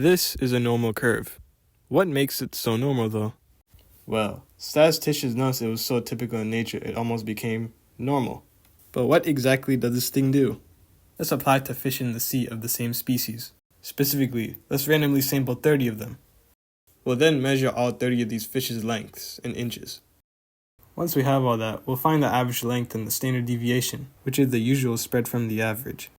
This is a normal curve. What makes it so normal, though? Well, statisticians noticed it was so typical in nature it almost became normal. But what exactly does this thing do? Let's apply to fish in the sea of the same species. Specifically, let's randomly sample 30 of them. We'll then measure all 30 of these fish's lengths in inches. Once we have all that, we'll find the average length and the standard deviation, which is the usual spread from the average.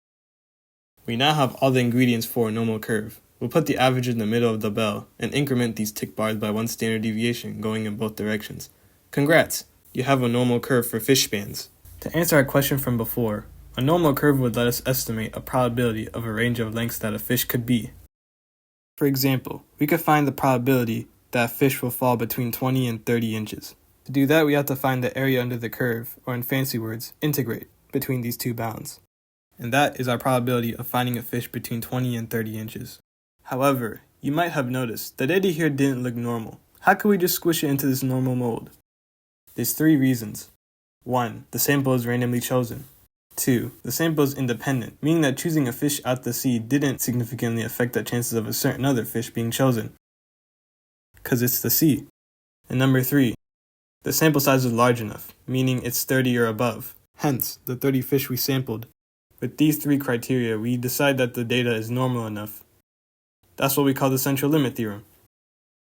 We now have all the ingredients for a normal curve. We'll put the average in the middle of the bell and increment these tick bars by one standard deviation going in both directions. Congrats! You have a normal curve for fish spans. To answer our question from before, a normal curve would let us estimate a probability of a range of lengths that a fish could be. For example, we could find the probability that a fish will fall between 20 and 30 inches. To do that, we have to find the area under the curve, or in fancy words, integrate, between these two bounds. And that is our probability of finding a fish between 20 and 30 inches. However, you might have noticed the data here didn't look normal. How could we just squish it into this normal mold? There's 3 reasons. 1. The sample is randomly chosen. 2. The sample is independent, meaning that choosing a fish out the sea didn't significantly affect the chances of a certain other fish being chosen, because it's the sea. And number 3. The sample size is large enough, meaning it's 30 or above, hence the 30 fish we sampled. With these 3 criteria, we decide that the data is normal enough. That's what we call the central limit theorem.